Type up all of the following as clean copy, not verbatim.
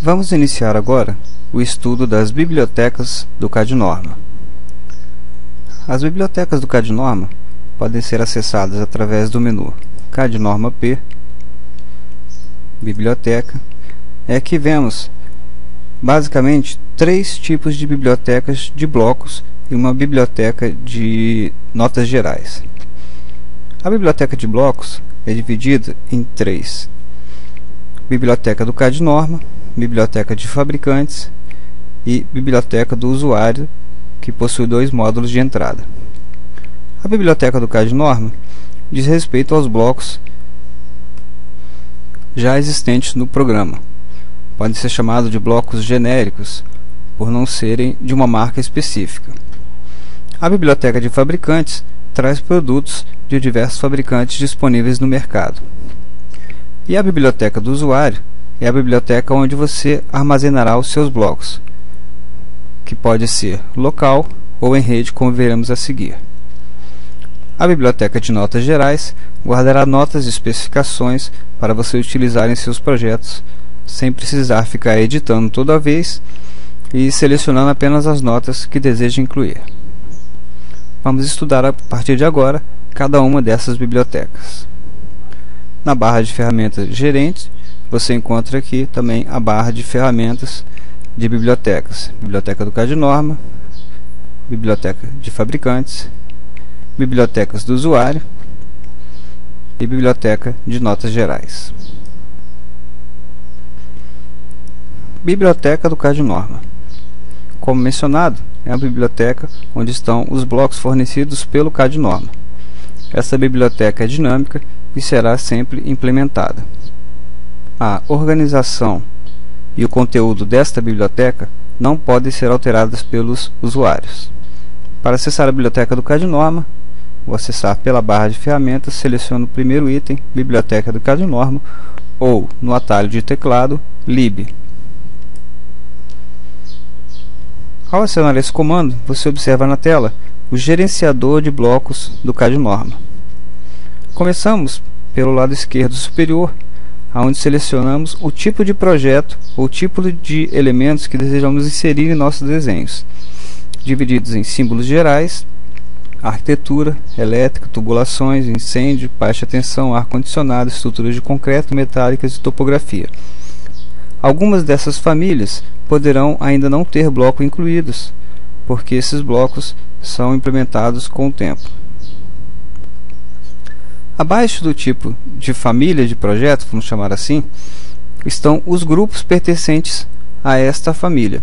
Vamos iniciar agora o estudo das bibliotecas do CAD-Norma. As bibliotecas do CAD-Norma podem ser acessadas através do menu CAD-Norma P, Biblioteca. Aqui vemos basicamente três tipos de bibliotecas de blocos e uma biblioteca de notas gerais. A biblioteca de blocos é dividida em três: biblioteca do CAD-Norma, biblioteca de fabricantes e biblioteca do usuário, que possui dois módulos de entrada. A biblioteca do CAD-Norma diz respeito aos blocos já existentes no programa. Podem ser chamados de blocos genéricos por não serem de uma marca específica. A biblioteca de fabricantes traz produtos de diversos fabricantes disponíveis no mercado. E a biblioteca do usuário é a biblioteca onde você armazenará os seus blocos, que pode ser local ou em rede, como veremos a seguir. A biblioteca de notas gerais guardará notas e especificações para você utilizar em seus projetos, sem precisar ficar editando toda vez e selecionando apenas as notas que deseja incluir. Vamos estudar a partir de agora cada uma dessas bibliotecas. Na barra de ferramentas gerentes, você encontra aqui também a barra de ferramentas de bibliotecas: biblioteca do CAD-Norma, biblioteca de fabricantes, bibliotecas do usuário e biblioteca de notas gerais. Biblioteca do CAD-Norma. Como mencionado, é a biblioteca onde estão os blocos fornecidos pelo CAD-Norma. Essa biblioteca é dinâmica e será sempre implementada. A organização e o conteúdo desta biblioteca não podem ser alteradas pelos usuários. Para acessar a biblioteca do CAD-Norma, vou acessar pela barra de ferramentas, seleciono o primeiro item, Biblioteca do CAD-Norma, ou no atalho de teclado, lib. Ao acionar esse comando, você observa na tela o gerenciador de blocos do CAD-Norma. Começamos pelo lado esquerdo superior, onde selecionamos o tipo de projeto ou tipo de elementos que desejamos inserir em nossos desenhos, divididos em símbolos gerais, arquitetura, elétrica, tubulações, incêndio, baixa tensão, ar-condicionado, estruturas de concreto, metálicas e topografia. Algumas dessas famílias poderão ainda não ter bloco incluídos, porque esses blocos são implementados com o tempo. Abaixo do tipo de família de projeto, vamos chamar assim, estão os grupos pertencentes a esta família.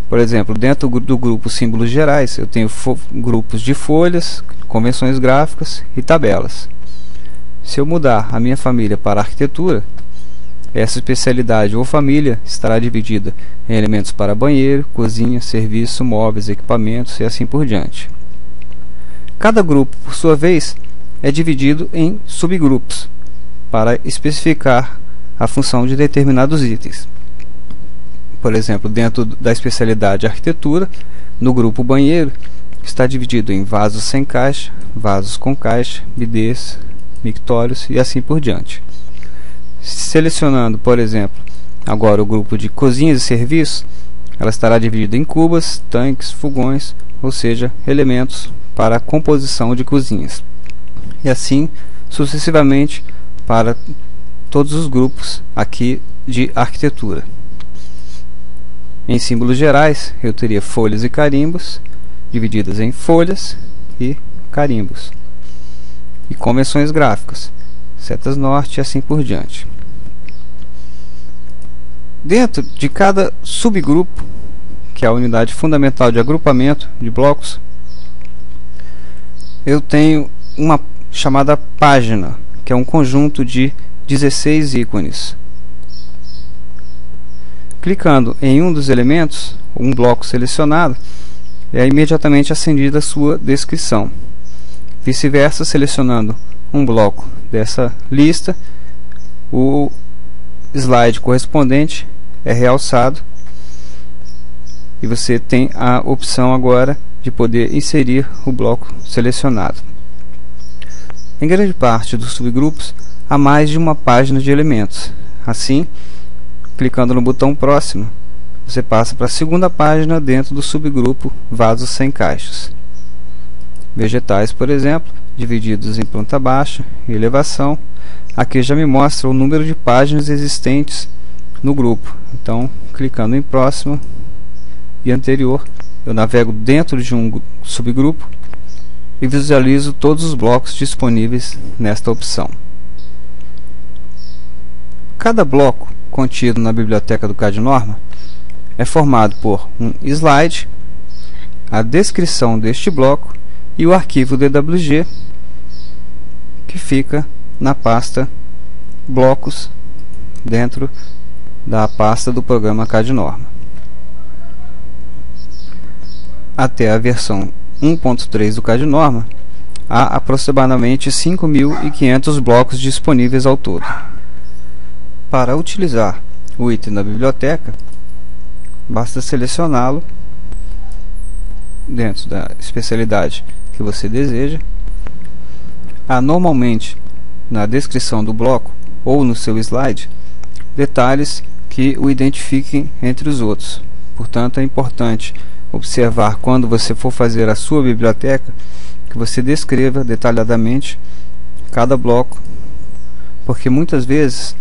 Por exemplo, dentro do grupo símbolos gerais, eu tenho grupos de folhas, convenções gráficas e tabelas. Se eu mudar a minha família para arquitetura, essa especialidade ou família estará dividida em elementos para banheiro, cozinha, serviço, móveis, equipamentos e assim por diante. Cada grupo, por sua vez, é dividido em subgrupos para especificar a função de determinados itens. Por exemplo, dentro da especialidade arquitetura, no grupo banheiro, está dividido em vasos sem caixa, vasos com caixa, bidês, mictórios e assim por diante. Selecionando, por exemplo, agora o grupo de cozinhas e serviços, ela estará dividida em cubas, tanques, fogões, ou seja, elementos para a composição de cozinhas. E assim sucessivamente para todos os grupos aqui de arquitetura. Em símbolos gerais, eu teria folhas e carimbos, divididas em folhas e carimbos. E convenções gráficas, setas norte e assim por diante. Dentro de cada subgrupo, que é a unidade fundamental de agrupamento de blocos, eu tenho uma chamada página, que é um conjunto de 16 ícones. Clicando em um dos elementos, um bloco selecionado, é imediatamente acendida a sua descrição. Vice-versa, selecionando um bloco dessa lista, o slide correspondente é realçado e você tem a opção agora de poder inserir o bloco selecionado. Em grande parte dos subgrupos há mais de uma página de elementos. Assim, clicando no botão próximo, você passa para a segunda página dentro do subgrupo vasos sem caixas. Vegetais, por exemplo, divididos em planta baixa e elevação. Aqui já me mostra o número de páginas existentes no grupo. Então, clicando em próximo e anterior, eu navego dentro de um subgrupo e visualizo todos os blocos disponíveis nesta opção. Cada bloco contido na biblioteca do CAD-Norma é formado por um slide, a descrição deste bloco e o arquivo DWG, que fica na pasta blocos dentro da pasta do programa CAD-Norma. Até a versão 1.3 do CAD-Norma, há aproximadamente 5.500 blocos disponíveis ao todo. Para utilizar o item da biblioteca, basta selecioná-lo dentro da especialidade que você deseja. Há normalmente na descrição do bloco ou no seu slide detalhes que o identifiquem entre os outros. Portanto, é importante observar quando você for fazer a sua biblioteca que você descreva detalhadamente cada bloco, porque muitas vezes,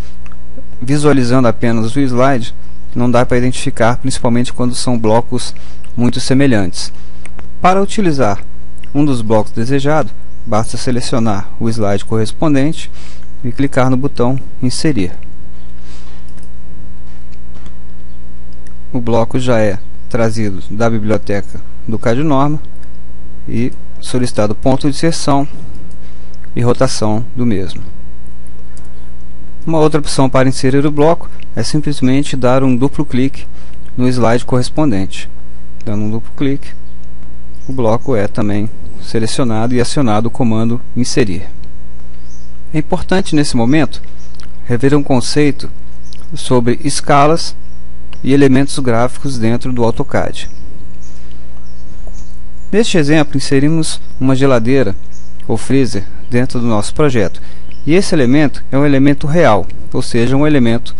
visualizando apenas o slide, não dá para identificar, principalmente quando são blocos muito semelhantes. Para utilizar um dos blocos desejado, basta selecionar o slide correspondente e clicar no botão Inserir. O bloco já é trazido da biblioteca do CAD-Norma e solicitado ponto de inserção e rotação do mesmo. Uma outra opção para inserir o bloco é simplesmente dar um duplo clique no slide correspondente. Dando um duplo clique, o bloco é também selecionado e acionado o comando inserir. É importante nesse momento rever um conceito sobre escalas e elementos gráficos dentro do AutoCAD. Neste exemplo, inserimos uma geladeira ou freezer dentro do nosso projeto. E esse elemento é um elemento real, ou seja, um elemento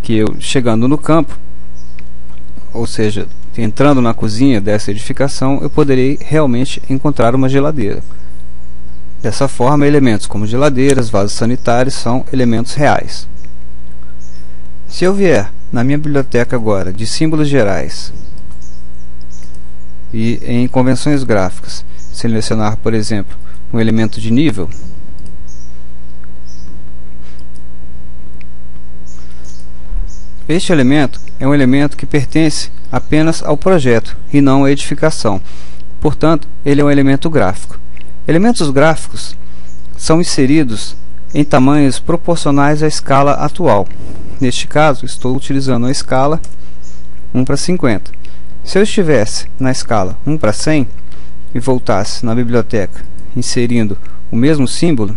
que eu, chegando no campo, ou seja, entrando na cozinha dessa edificação, eu poderei realmente encontrar uma geladeira. Dessa forma, elementos como geladeiras, vasos sanitários são elementos reais. Se eu vier na minha biblioteca agora de símbolos gerais e em convenções gráficas selecionar, por exemplo, um elemento de nível, este elemento é um elemento que pertence apenas ao projeto e não à edificação. Portanto, ele é um elemento gráfico. Elementos gráficos são inseridos em tamanhos proporcionais à escala atual. Neste caso, estou utilizando a escala 1:50. Se eu estivesse na escala 1:100 e voltasse na biblioteca inserindo o mesmo símbolo,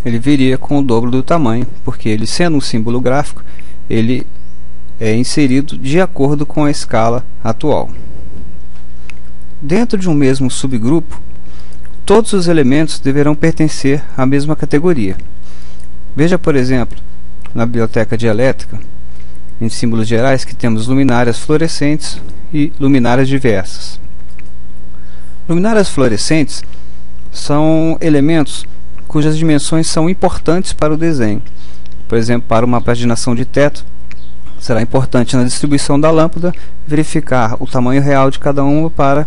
ele viria com o dobro do tamanho, porque ele, sendo um símbolo gráfico, ele é inserido de acordo com a escala atual. Dentro de um mesmo subgrupo, todos os elementos deverão pertencer à mesma categoria. Veja, por exemplo, na biblioteca de elétrica, em símbolos gerais, que temos luminárias fluorescentes e luminárias diversas. Luminárias fluorescentes são elementos cujas dimensões são importantes para o desenho. Por exemplo, para uma paginação de teto, será importante na distribuição da lâmpada verificar o tamanho real de cada uma para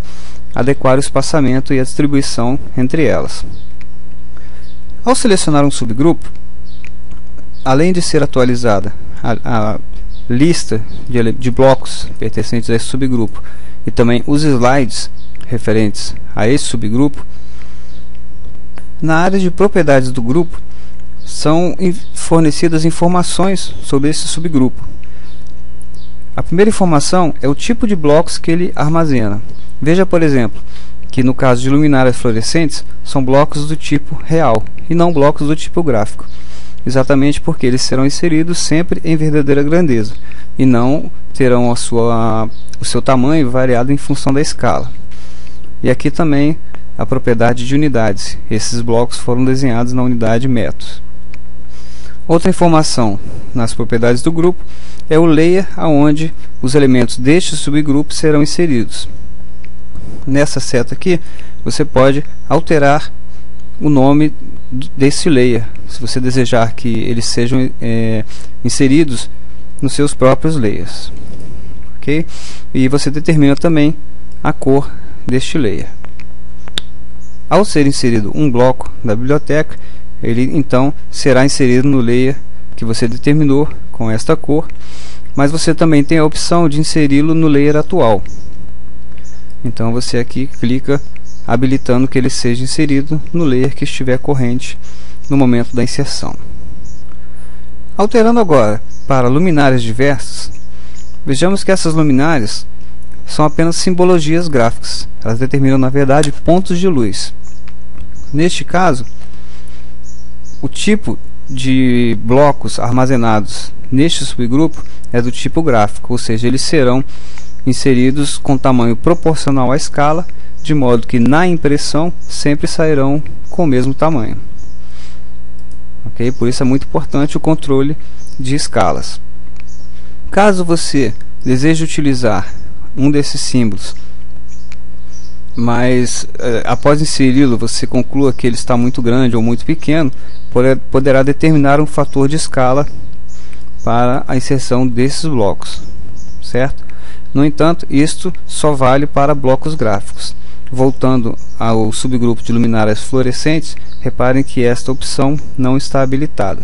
adequar o espaçamento e a distribuição entre elas. Ao selecionar um subgrupo, além de ser atualizada a lista de blocos pertencentes a esse subgrupo e também os slides referentes a esse subgrupo, na área de propriedades do grupo são fornecidas informações sobre esse subgrupo. A primeira informação é o tipo de blocos que ele armazena. Veja, por exemplo, que no caso de luminárias fluorescentes são blocos do tipo real e não blocos do tipo gráfico, exatamente porque eles serão inseridos sempre em verdadeira grandeza e não terão o seu tamanho variado em função da escala. E aqui também a propriedade de unidades. Esses blocos foram desenhados na unidade metros. Outra informação nas propriedades do grupo é o layer aonde os elementos deste subgrupo serão inseridos. Nessa seta aqui você pode alterar o nome desse layer, se você desejar que eles sejam inseridos nos seus próprios layers, ok? E você determina também a cor deste layer. Ao ser inserido um bloco da biblioteca, ele então será inserido no layer que você determinou com esta cor, mas você também tem a opção de inseri-lo no layer atual. Então você aqui clica habilitando que ele seja inserido no layer que estiver corrente no momento da inserção. Alterando agora para luminárias diversas, vejamos que essas luminárias são apenas simbologias gráficas. Elas determinam, na verdade, pontos de luz. Neste caso, o tipo de blocos armazenados neste subgrupo é do tipo gráfico, ou seja, eles serão inseridos com tamanho proporcional à escala, de modo que na impressão sempre sairão com o mesmo tamanho. Ok? Por isso é muito importante o controle de escalas. Caso você deseje utilizar um desses símbolos, mas após inseri-lo você conclua que ele está muito grande ou muito pequeno, poderá determinar um fator de escala para a inserção desses blocos, certo? No entanto, isto só vale para blocos gráficos. Voltando ao subgrupo de luminárias fluorescentes, reparem que esta opção não está habilitada.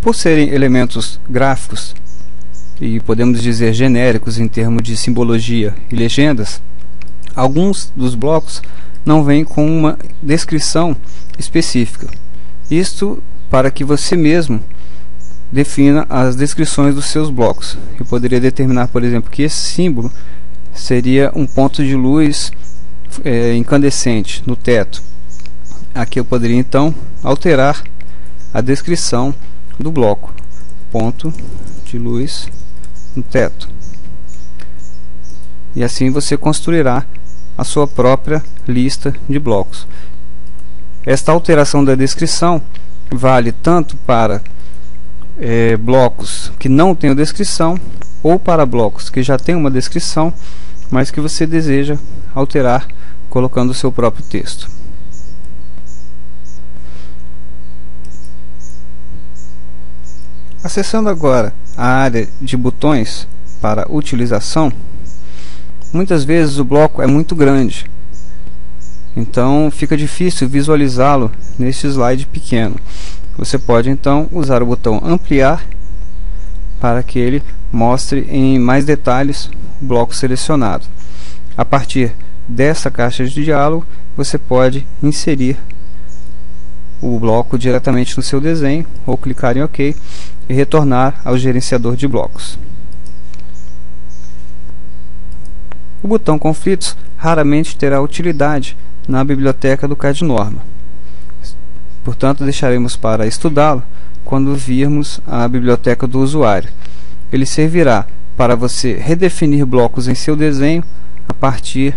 Por serem elementos gráficos, e podemos dizer genéricos em termos de simbologia e legendas, alguns dos blocos não vêm com uma descrição específica. Isto para que você mesmo defina as descrições dos seus blocos. Eu poderia determinar, por exemplo, que esse símbolo seria um ponto de luz incandescente no teto. Aqui eu poderia então alterar a descrição do bloco: ponto de luz no teto. E assim você construirá a sua própria lista de blocos. Esta alteração da descrição vale tanto para blocos que não tenham descrição, ou para blocos que já têm uma descrição, mas que você deseja alterar colocando o seu próprio texto. Acessando agora a área de botões para utilização, muitas vezes o bloco é muito grande, então fica difícil visualizá-lo neste slide pequeno. Você pode então usar o botão ampliar para que ele mostre em mais detalhes o bloco selecionado. A partir dessa caixa de diálogo você pode inserir o bloco diretamente no seu desenho ou clicar em OK e retornar ao gerenciador de blocos. O botão conflitos raramente terá utilidade na biblioteca do CAD-Norma. Portanto, deixaremos para estudá-lo quando virmos a biblioteca do usuário. Ele servirá para você redefinir blocos em seu desenho a partir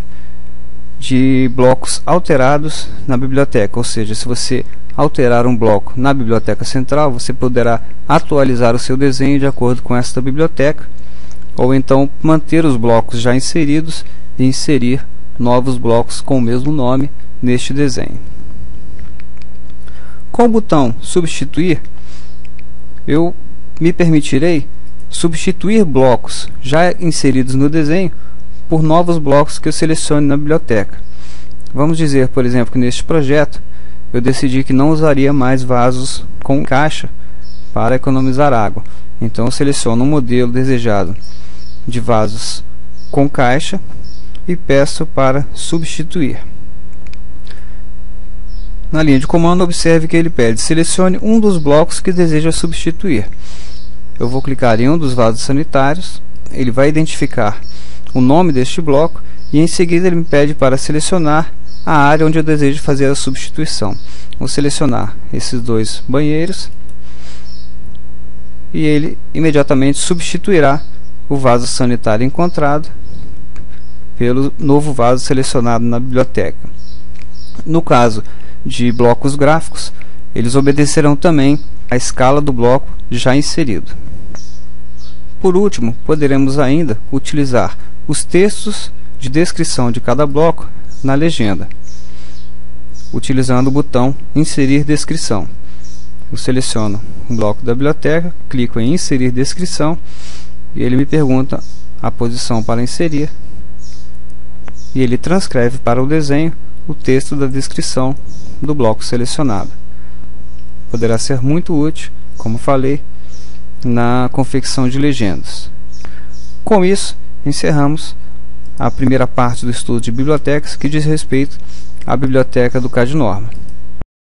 de blocos alterados na biblioteca, ou seja, se você alterar um bloco na biblioteca central, você poderá atualizar o seu desenho de acordo com esta biblioteca, ou então manter os blocos já inseridos e inserir novos blocos com o mesmo nome neste desenho. Com o botão substituir, eu me permitirei substituir blocos já inseridos no desenho por novos blocos que eu selecione na biblioteca. Vamos dizer, por exemplo, que neste projeto eu decidi que não usaria mais vasos com caixa para economizar água. Então eu seleciono um modelo desejado de vasos com caixa e peço para substituir. Na linha de comando, observe que ele pede: selecione um dos blocos que deseja substituir. Eu vou clicar em um dos vasos sanitários, ele vai identificar o nome deste bloco e em seguida ele me pede para selecionar a área onde eu desejo fazer a substituição. Vou selecionar esses dois banheiros e ele imediatamente substituirá o vaso sanitário encontrado pelo novo vaso selecionado na biblioteca. No caso de blocos gráficos, eles obedecerão também à escala do bloco já inserido. Por último, poderemos ainda utilizar os textos de descrição de cada bloco na legenda, utilizando o botão Inserir descrição. Eu seleciono o bloco da biblioteca, clico em Inserir descrição e ele me pergunta a posição para inserir, e ele transcreve para o desenho o texto da descrição do bloco selecionado. Poderá ser muito útil, como falei, na confecção de legendas. Com isso, encerramos a primeira parte do estudo de bibliotecas, que diz respeito à biblioteca do CAD Norma.